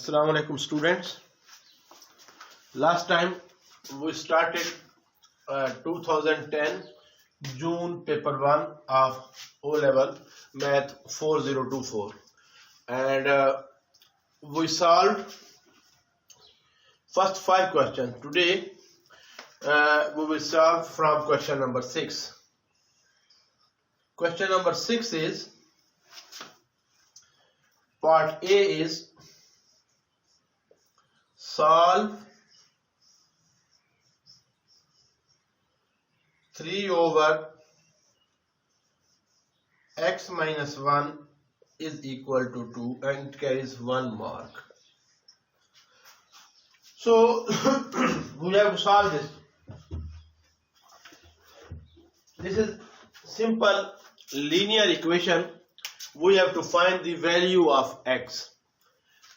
Assalamu alaikum students. Last time we started 2010 June paper 1 of O level math 4024 and we solved first 5 questions. Today we will solve from question number 6. Question number 6 is part A is solve 3 over x minus 1 is equal to 2 and it carries 1 mark. So we have to solve this. This is simple linear equation. We have to find the value of x.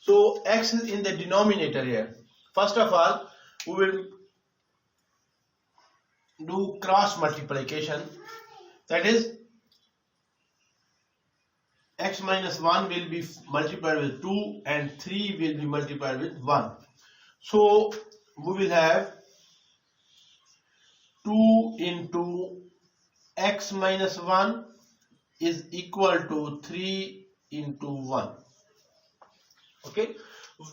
So x is in the denominator here. First of all, we will do cross multiplication. That is, x minus 1 will be multiplied with 2 and 3 will be multiplied with 1. So we will have 2 into x minus 1 is equal to 3 into 1. Okay,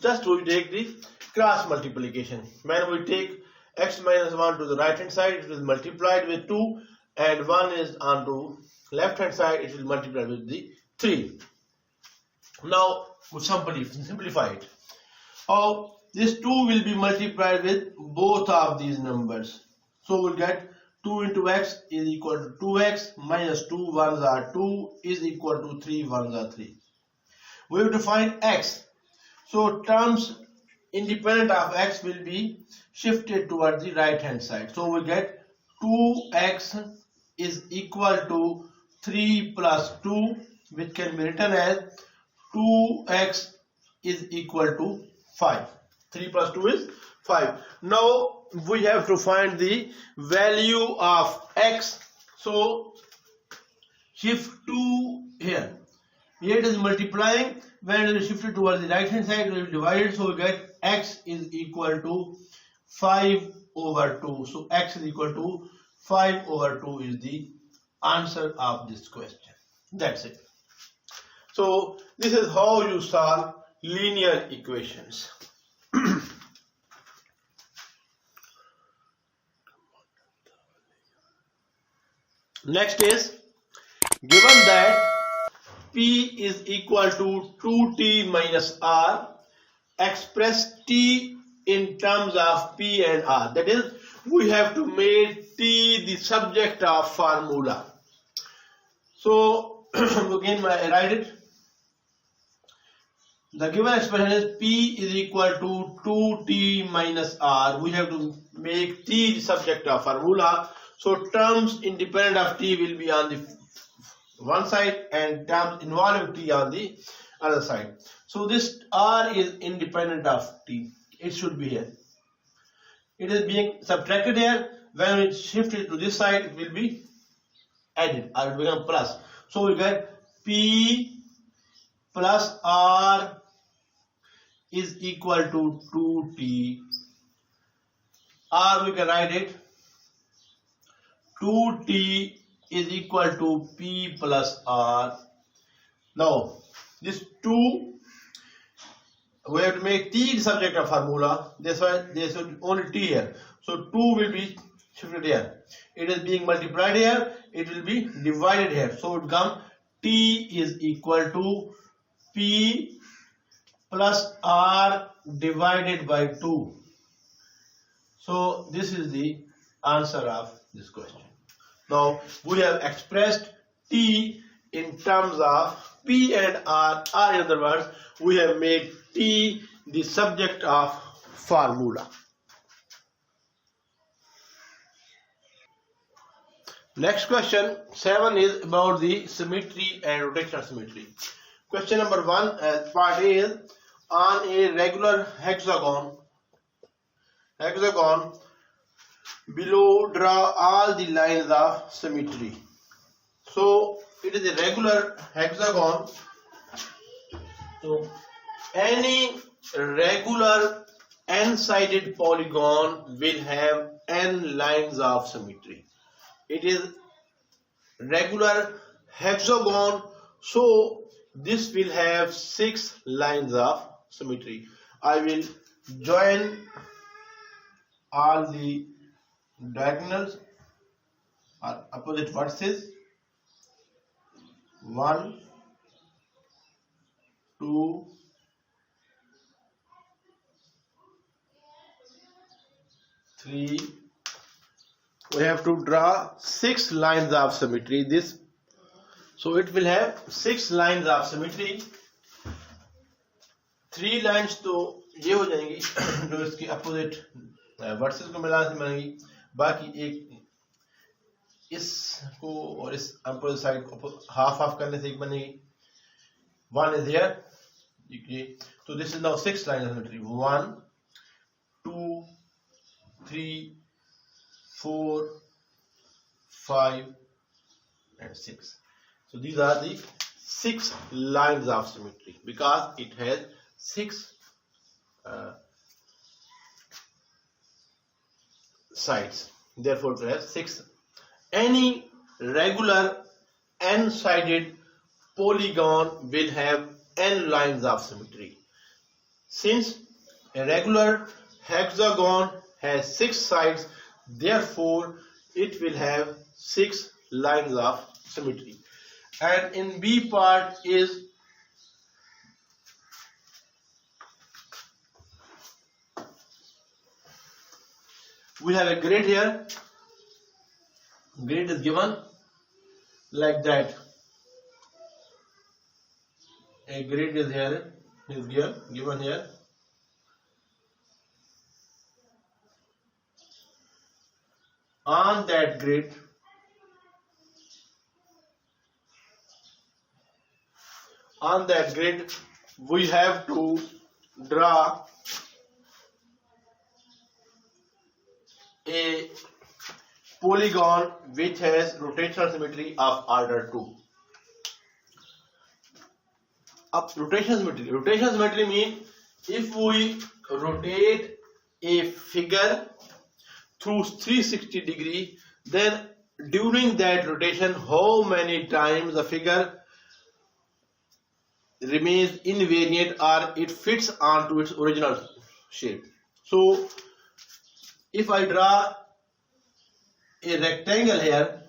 just we take the cross multiplication. When we take x minus 1 to the right hand side, it is multiplied with 2, and 1 is on to left hand side, it will multiply with the 3. Now we simplify it. This 2 will be multiplied with both of these numbers. So we'll get 2 into x is equal to 2x minus 2 ones are 2 is equal to 3 ones are 3. We have to find x. So terms independent of x will be shifted towards the right hand side. So we get 2x is equal to 3 plus 2, which can be written as 2x is equal to 5. 3 plus 2 is 5. Now we have to find the value of x. So shift 2 here. Here it is multiplying. When it is shifted towards the right hand side, we will divide it. So we get x is equal to 5 over 2. So x is equal to 5 over 2 is the answer of this question. That's it. So this is how you solve linear equations. Next is, given that P is equal to 2t minus r, express t in terms of P and r. That is, we have to make t the subject of formula. So again I write it. The given expression is P is equal to 2t minus r. We have to make t the subject of formula. So terms independent of t will be on the one side and terms involving t on the other side. So this r is independent of t. It should be here. It is being subtracted here. When we shift it to this side, it will be added or it will become plus. So we get p plus r is equal to 2t. R we can write it 2t is equal to p plus r. Now this 2 we have to make t the subject of formula. That's why there should only t here. So 2 will be shifted here. It is being multiplied here. It will be divided here. So it becomes t is equal to p plus r divided by 2. So this is the answer of this question. Now we have expressed t in terms of p and r, or in other words, we have made t the subject of formula. Next question 7 is about the symmetry and rotational symmetry. Question number 1 as part A is, on a regular hexagon below draw all the lines of symmetry. So it is a regular hexagon. So any regular n-sided polygon will have n lines of symmetry. It is regular hexagon, so this will have 6 lines of symmetry. I will join all the diagonals or opposite vertices. 1, 2, 3. We have to draw 6 lines of symmetry. So it will have 6 lines of symmetry. 3 lines तो ये हो जाएंगी जो इसकी opposite versus को मिलाने से बनेगी, बाकी एक इसको और इस अपोजिट साइड को हाफ हाफ करने से एक बनेगी. 1 is here. So this is now 6 lines of symmetry. 1, 2, 3, 4, 5 and 6. So these are the 6 lines of symmetry because it has 6 sides. Therefore it has 6. Any regular n-sided polygon will have n lines of symmetry. Since a regular hexagon has 6 sides, therefore it will have 6 lines of symmetry. And in B part is we have a grid here. Grid is given like that. A grid is here, is given here. On that grid, we have to draw a polygon which has rotational symmetry of order 2. Rotational symmetry means if we rotate a figure through 360 degree, then during that rotation how many times the figure remains invariant or it fits onto its original shape. So if I draw a rectangle here,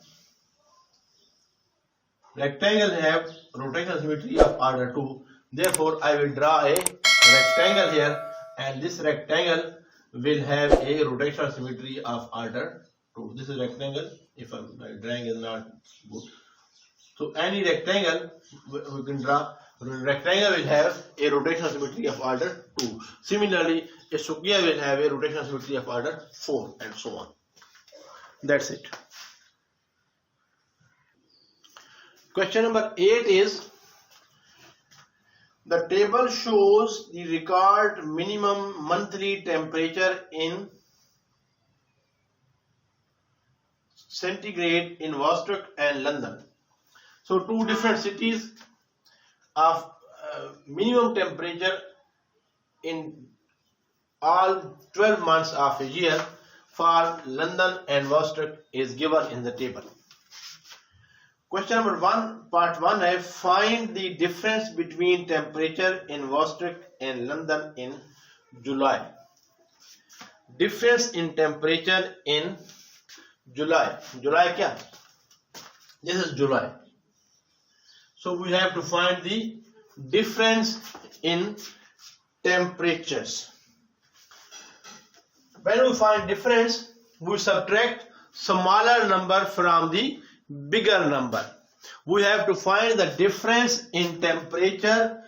rectangle have rotational symmetry of order 2. Therefore I will draw a rectangle here, and this rectangle will have a rotational symmetry of order 2. This is rectangle. If my drawing is not good, so any rectangle we can draw. Rectangle will have a rotational symmetry of order 2. Similarly, a square will have a rotational symmetry of order 4 and so on. That's it. Question number 8 is, the table shows the record minimum monthly temperature in centigrade in Worcester and London. So two different cities of minimum temperature in all 12 months of a year for London and Worcester is given in the table. Question number 1, part 1 है, find the difference between temperature in Worcester and London in July. Difference in temperature in July. July क्या? This is July. So we have to find the difference in temperatures. When we find difference, we subtract smaller number from the bigger number. We have to find the difference in temperature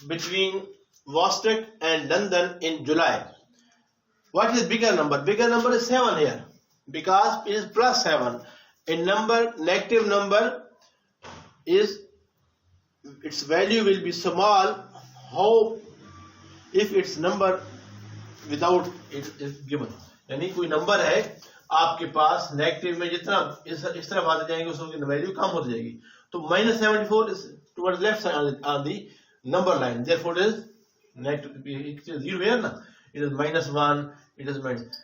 between Worcester and London in July. What is bigger number? Bigger number is 7 here because it is plus 7. A number, negative number, is its value will be small. How if its number without it is given? यानी कोई number है आपके पास negative में जितना इस तरफ आते जाएंगे उसकी वैल्यू कम होती जाएगी. तो -74 is towards left side on the number line. Therefore it is Negative, it is 0 here, na? It is -1, it is minus.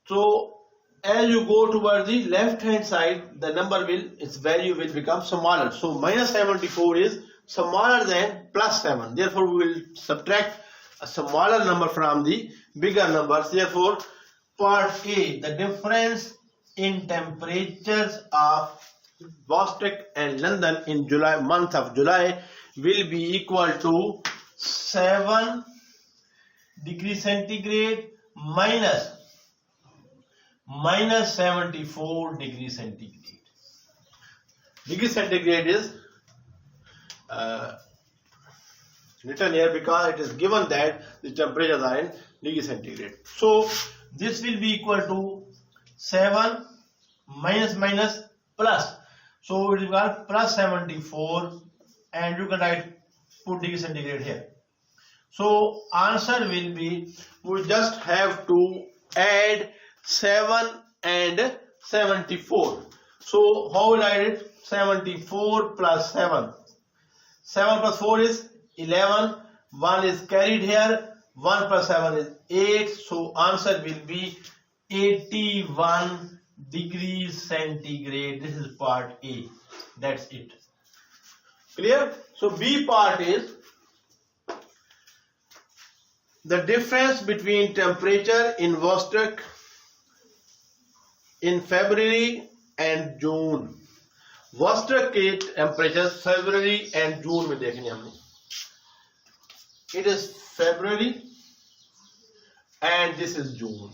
So as you go toward the left hand side, the number will, its value will become smaller. So -74 is smaller than +7. Therefore we will subtract a smaller number from the bigger numbers. Therefore part A, the difference in temperatures of Boston and London in July, month of July, will be equal to 7 degrees centigrade minus 74 degrees centigrade. Degree centigrade is written here because it is given that the temperatures are in degree centigrade. So this will be equal to 7 minus plus. So it is equal plus 74, and you can write, put degree centigrade here. So answer will be, we just have to add 7 and 74. So how will I write it? 74 plus 7. 7 plus 4 is 11. 1 is carried here. 1 plus 7 is 8. So answer will be 81 degrees centigrade. This is part A. That's it. Clear? So B part is the difference between temperature in Vostok in February and June. Vostok के temperature February and June में देखने हमने. It is February and this is June.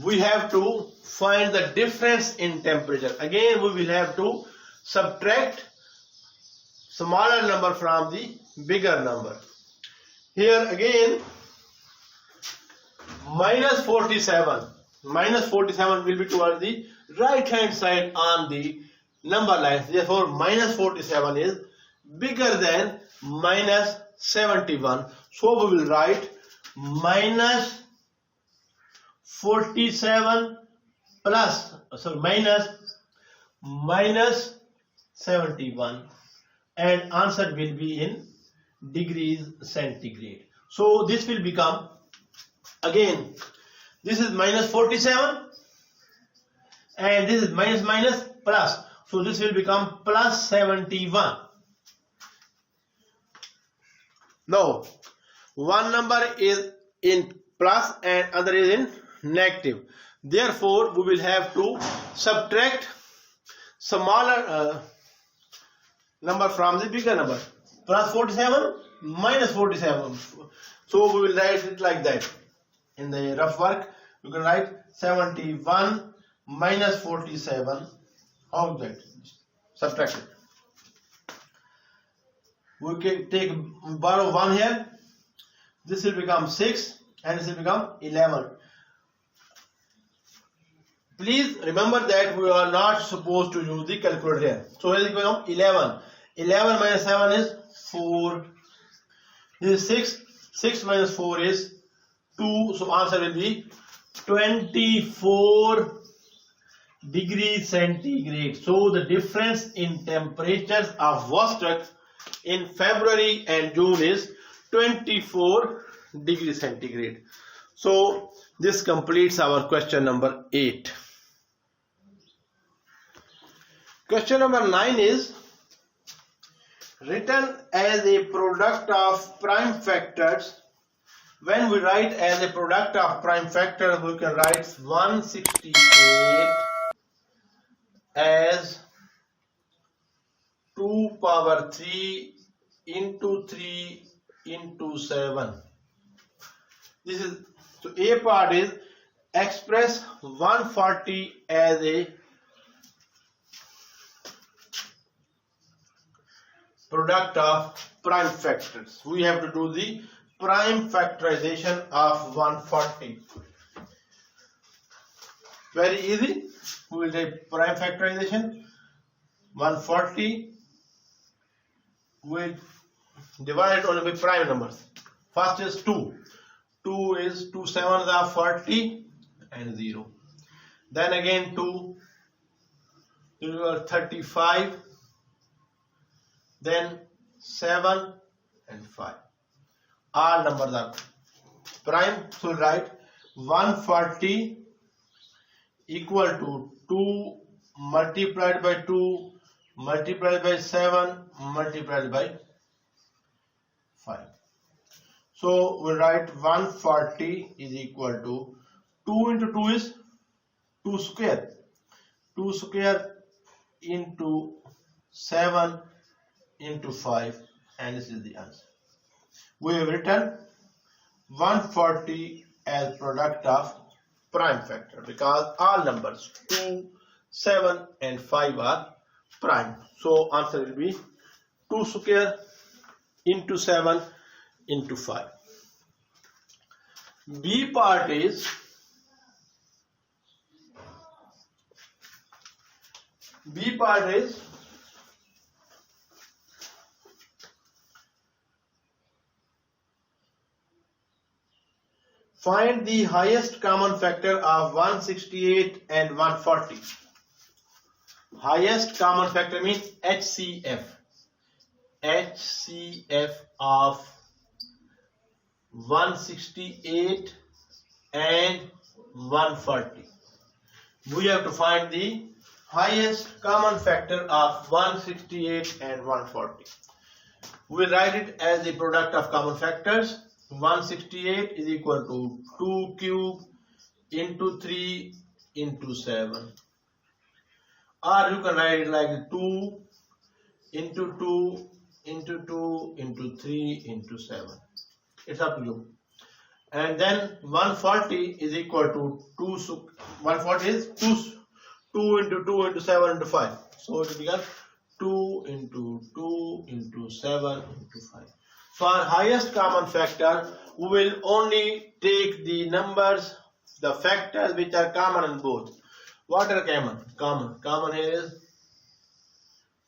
We have to find the difference in temperature. Again we will have to subtract smaller number from the bigger number. Here again -47. -47 will be towards the right hand side on the number lines. Therefore -47 is bigger than -71. So we will write -47 plus, minus 71, and answer will be in degrees centigrade. So this will become, again this is -47 and this is minus plus, so this will become plus 71. Now one number is in plus and other is in negative. Therefore we will have to subtract smaller number from the bigger number. Plus 47 minus 47. So we will write it like that. In the rough work you can write 71 minus 47. How is that? Subtract it. We can borrow 1 here. This will become 6 and this will become 11. Please remember that we are not supposed to use the calculator here. So it will become 11. 11 minus 7 is 4. This is 6. 6 minus 4 is 2. So answer will be 24 degrees centigrade. So the difference in temperatures of Vostok in February and June is 24 degrees centigrade. So this completes our question number 8. Question number 9 is written as a product of prime factors. When we write as a product of prime factors, we can write 168 as 2 power 3 into 3 into 7. This is, so A part is express 140 as a product of prime factors. We have to do the prime factorization of 140. Very easy. We will take prime factorization. 140 will divide it only by prime numbers. First is 2. 2 is 2 sevens are 40 and 0. Then again 2, 35. Then 7, and 5. All numbers are prime. So write 140 equal to 2 multiplied by 2 multiplied by 7 multiplied by 5. So we write 140 is equal to 2 into 2 is 2 square. 2 square into 7 into 5, and this is the answer. We have written 140 as product of prime factor because all numbers 2, 7 and 5 are prime. So answer will be 2 square into 7 into 5. B part is find the highest common factor of 168 and 140. Highest common factor means HCF. HCF of 168 and 140. We have to find the highest common factor of 168 and 140. We write it as the product of common factors. 168 is equal to 2 cube into 3 into 7. Or you can write it like 2 into 2 into 2 into 3 into 7. It's up to you. And then 140 is equal to 140 is 2 into 2 into 7 into 5. So it becomes 2 into 2 into 7 into 5. For highest common factor, we will only take the numbers, the factors which are common in both. What are common? Common here is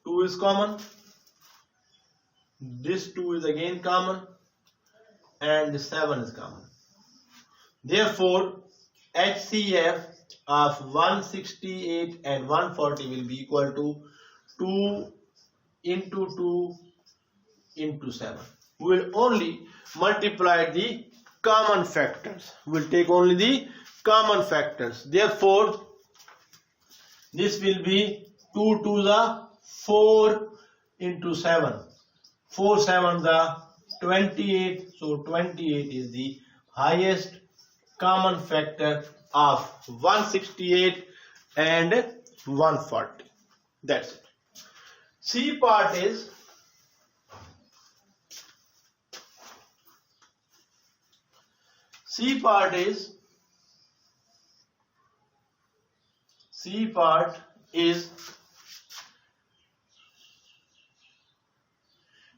2 is common. This 2 is again common. And this 7 is common. Therefore, HCF of 168 and 140 will be equal to 2 into 2 into 7. We will only multiply the common factors. We will take only the common factors. Therefore, this will be 2 to the 4 into 7. 4 7 the 28. So 28 is the highest common factor of 168 and 140. That's it. C part is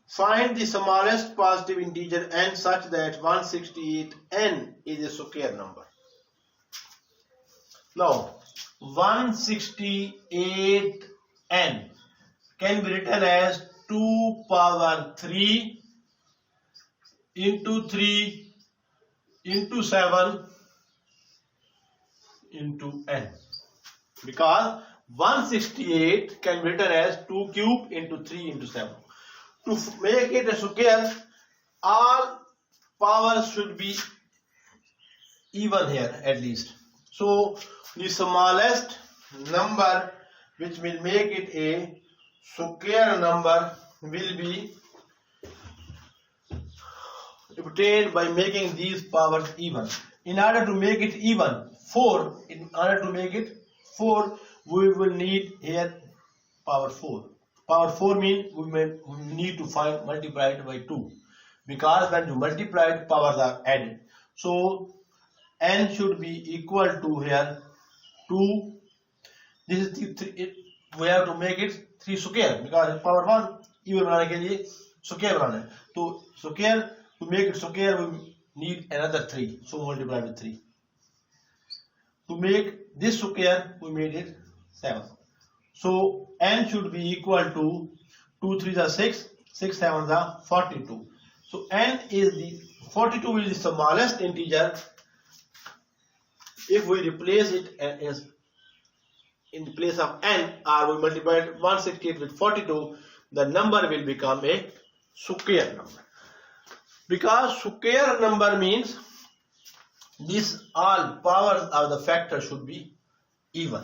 find the smallest positive integer n such that 168n is a square number. Now 168n can be written as 2 power 3 into 3 into 7 into n, because 168 can be written as 2 cube into 3 into 7. To make it a square, all powers should be even here at least. So the smallest number which will make it a square number will be obtained by making these powers even. In order to make it even, 4, we will need here power 4. Power 4 means we need to multiply it by 2, because when you multiply it, powers are added. So n should be equal to here 2. This is the 3. We have to make it 3 square, because power 1 even बनाने के लिए square बनाना है. तो square, to make it square we need another 3. So multiply with 3. To make this square we made it 7. So n should be equal to 2 3s are 6, 6 7s are 42. So n is the 42 is the smallest integer. If we replace it as in the place of n, or we multiply 168 with 42, the number will become a square number. Because square number means these all powers of the factor should be even.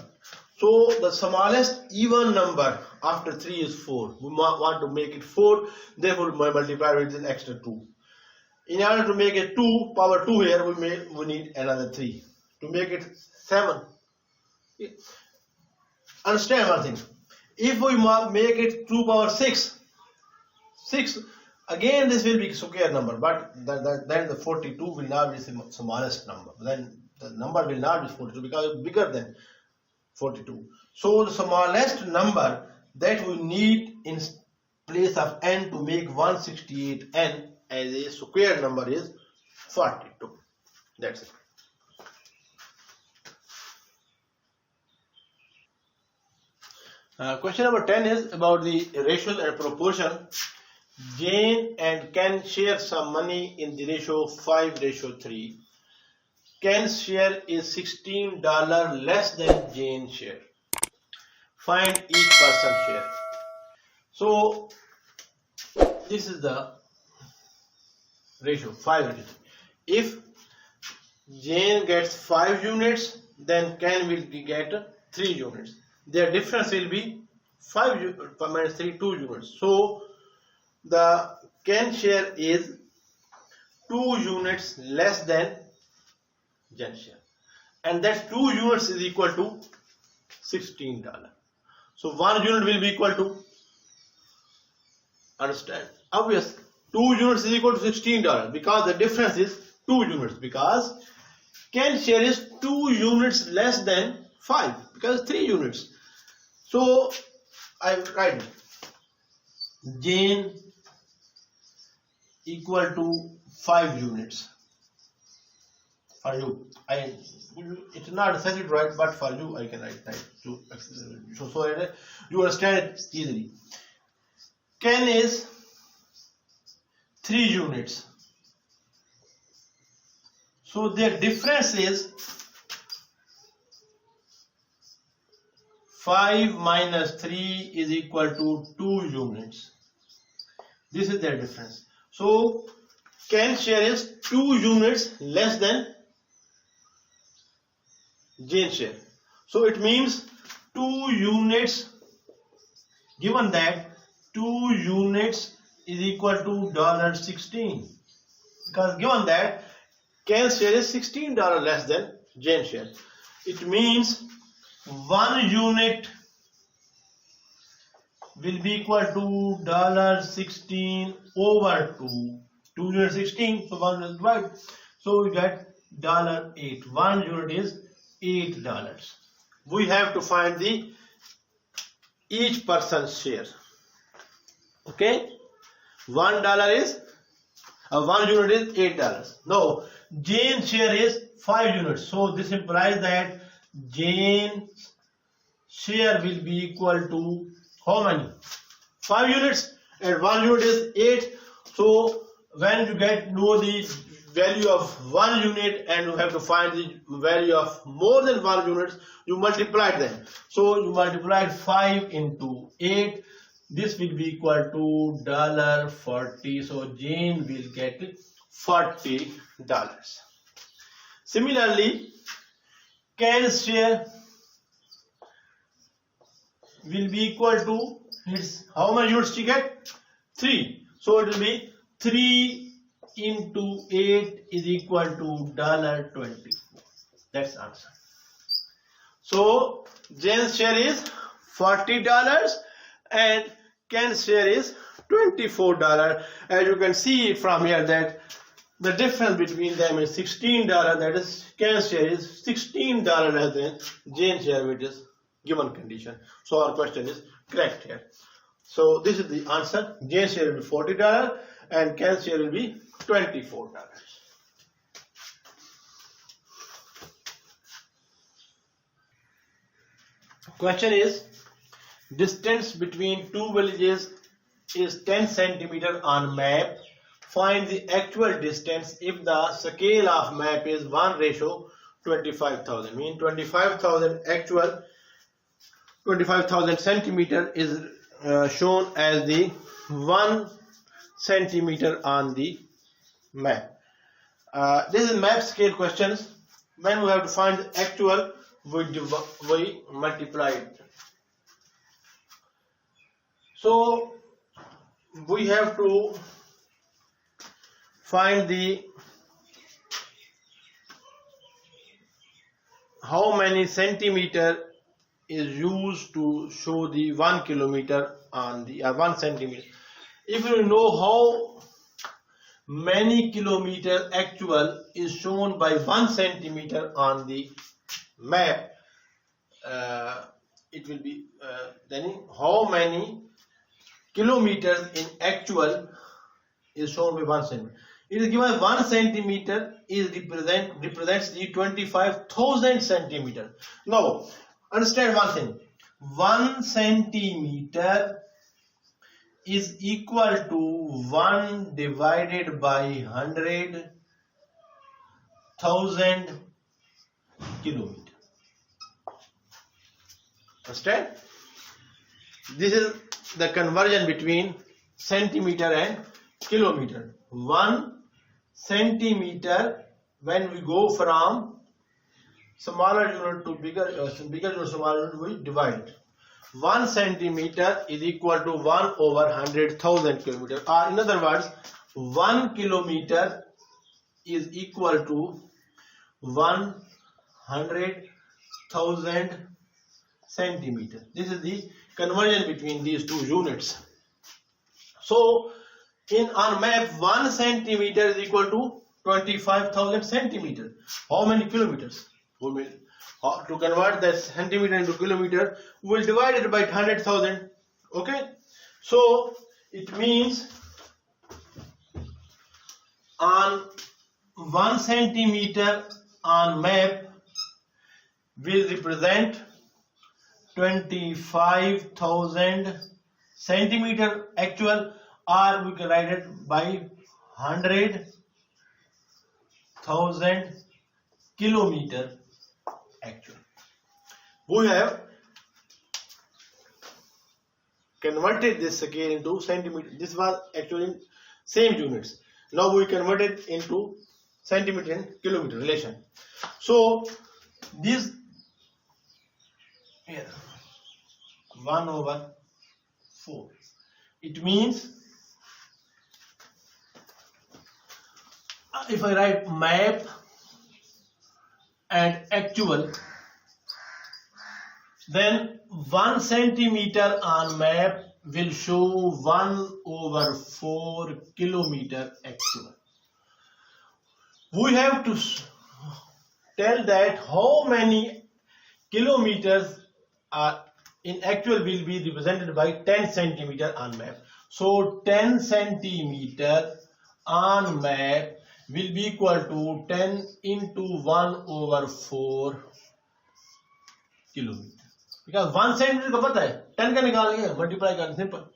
So the smallest even number after 3 is 4. We want to make it 4, therefore we multiply with an extra 2. In order to make it 2, power 2 here, we need another 3. To make it 7. Understand one thing. If we make it 2 power 6, again this will be square number, but then the 42 will not be the smallest number. Then the number will not be 42 because it's bigger than 42. So the smallest number that we need in place of n to make 168n as a square number is 42. That's it. Question number 10 is about the ratio and proportion. Jane and Ken share some money in the ratio 5:3. Ken's share is $16 less than Jane's share. Find each person's share. So this is the ratio 5:3. If Jane gets 5 units, then Ken will get 3 units. Their difference will be 5 minus 3, 2 units. So the Ken share is 2 units less than Jen's share, and that 2 units is equal to $16. So 1 unit will be equal to, understand, obvious, 2 units is equal to $16 because the difference is 2 units, because Ken's share is 2 units less than 5 because 3 units. So I write Jane equal to 5 units. For you, it's not exactly right, but for you I can write that so you understand it easily. Ken is 3 units. So their difference is 5 minus 3 is equal to 2 units. This is their difference. So Ken's share is 2 units less than Jane's share. So it means 2 units, given that 2 units is equal to $16, because given that Ken's share is $16 less than Jane's share. It means 1 unit will be equal to $16 over 2. 2 units 16, so 1 is divided. So we get $8. 1 unit is $8. We have to find the each person's share. Okay, $1 is 1 unit is $8. No, Jane's share is 5 units. So this implies that Jane's share will be equal to how many? 5 units, and 1 unit is 8. So when you know the value of 1 unit and you have to find the value of more than 1 unit, you multiply them. So you multiply 5 into 8. This will be equal to $40. So Jane will get $40. Similarly, Ken's share will be equal to how many units she get? 3. So it will be 3 into 8 is equal to $24. That's answer. So Jane's share is $40 and Ken's share is $24. As you can see from here that the difference between them is $16. That is, Ken's share is $16 less than Jane's share, which is given condition. So our question is correct here. So this is the answer. Jane's share will be $40 and Ken's share will be $24. Question is, distance between two villages is 10 centimeter on map. Find the actual distance if the scale of map is 1:25,000. Mean 25,000 actual 25,000 centimeter is shown as the 1 centimeter on the map. This is map scale questions. When we have to find the actual, we multiply it. So we have to find the how many centimeter is used to show the 1 kilometer on the 1 centimeter. If you know how many kilometer actual is shown by 1 centimeter on the map, it will be then how many kilometers in actual is shown by 1 centimeter. It is given 1 centimeter is represents the 25,000 centimeter. Now understand one thing, 1 centimeter is equal to 1 divided by 100,000 kilometer. Understand? This is the conversion between centimeter and kilometer. 1 centimeter, when we go from smaller unit to bigger unit, smaller unit, we divide it. 1 centimeter is equal to 1 over 100,000 kilometer, or in other words, 1 kilometer is equal to 100,000 centimeter. This is the conversion between these two units. So on map, 1 centimeter is equal to 25,000 centimeter. How many kilometers? To convert that centimeter into kilometer, we will divide it by 100,000. Okay, so it means on 1 centimeter on map will represent 25,000 centimeter actual, or we can write it by 100,000 kilometer actual. We have converted this scale into centimeter. This was actually same units. Now we convert it into centimeter and kilometer relation. So this here 1 over 4. It means if I write map and actual, then 1 centimeter on map will show 1 over 4 kilometer actual. We have to tell that how many kilometers are in actual will be represented by 10 centimeter on map. So 10 centimeter on map will be equal to 10 into 1 over 4 kilometer. Because 1 centimeter का पता है 10 का निकालेंगे, multiply करना simple.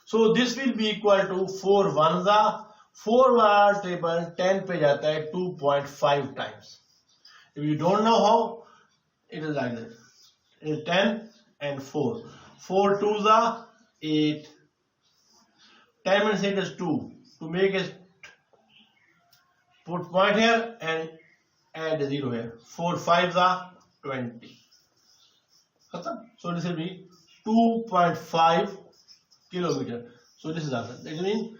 So this will be equal to 4 1 जा 4 बार table 10 पे जाता है 2.5 times. If you don't know how, it is like that. It is 10 and 4. 4 2 जा 8. 10 minutes 8 is 2. To make it, put point here and add a 0 here. 4 5 जा 20. So this will be 2.5 kilometer. So this is answer. That means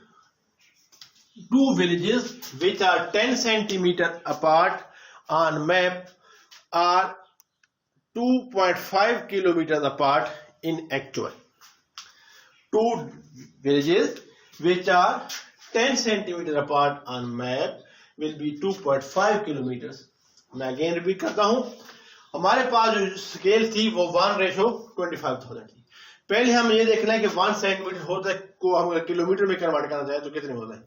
two villages which are 10 centimeter apart on map are 2.5 kilometers apart in actual. Two villages which are 10 centimeter apart on map will be 2.5 kilometers. मैं again repeat करता हूँ. हमारे पास जो scale थी वो 1:25,000 थी. पहले हम ये देखना है कि 1 सेंटीमीटर होता है को हम किलोमीटर में कन्वर्ट करना चाहे तो कितने होता है.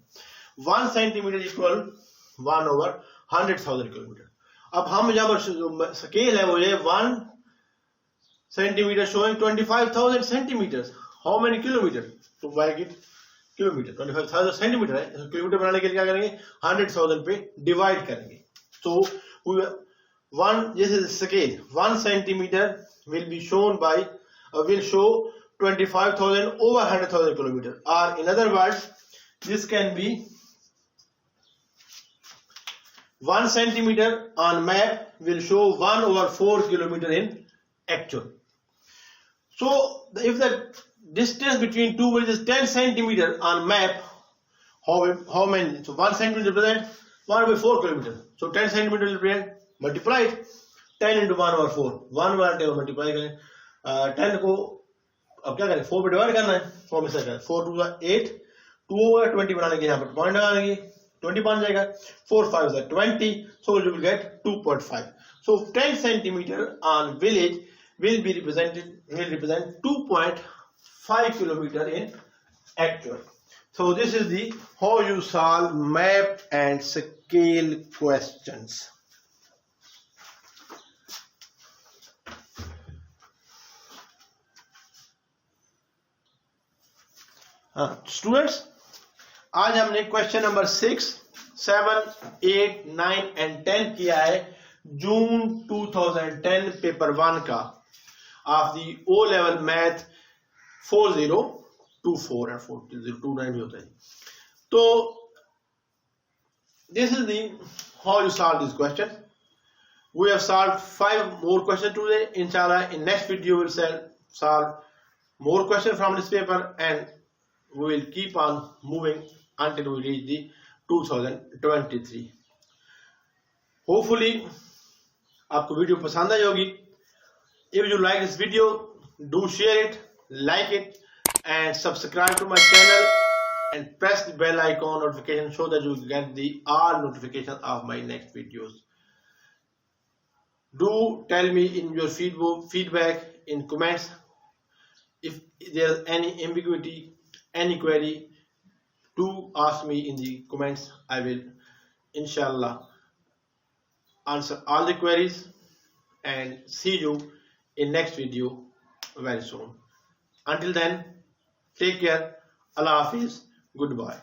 1 सेंटीमीटर इक्वल 1 over 100,000 किलोमीटर. अब हम जब स्केल है वो ये 1 centimetre showing 25,000 centimeters. How many kilometers? To make it kilometre 25,000 centimetre है. किलोमीटर बनाने के लिए क्या करेंगे 100,000 पे डिवाइड करेंगे. So this is the scale. 1 centimeter will be shown by will show 25,000 over 100,000 kilometers. Or in other words, this can be 1 centimeter on map will show 1/4 kilometer in actual. So if the distance between two bridges is 10 centimeter on map, how many? So 1 centimeter represent 1/4 kilometer. So 10 centimeter will represent, multiply it, 10 into 1/4, 1/10 multiply करें, 10 को अब क्या करें, 4 पे divide करना है, 4 में से करें, 4 2 8, 2 होगा, 20 बनाने के यहाँ पर पॉइंट लगाएंगे, 20 बन जाएगा, 4 5 is 20, so you will get 2.5. So 10 centimeter on village will represent 2.5 kilometer in actual. So this is the how you solve map and scale questions. Students, आज हमने क्वेश्चन नंबर 6, 7, 8, 9 एंड 10 किया है जून 2010 पेपर 1 का of the O level math 4024 और 4029 भी होता है. तो this is the how you solve this question. We have solved 5 more questions today. Inshallah, in next video we'll solve more questions from this paper, and we will keep on moving until we reach the 2023. Hopefully आपको video पसंद आई होगी. If you like this video, do share it, like it, and subscribe to my channel and press the bell icon notification so that you get the all notifications of my next videos. Do tell me in your feedback in comments if there is any ambiguity, any query. Do ask me in the comments. I will inshallah answer all the queries, and see you in next video very soon. Until then, take care. Allah Hafiz. Goodbye.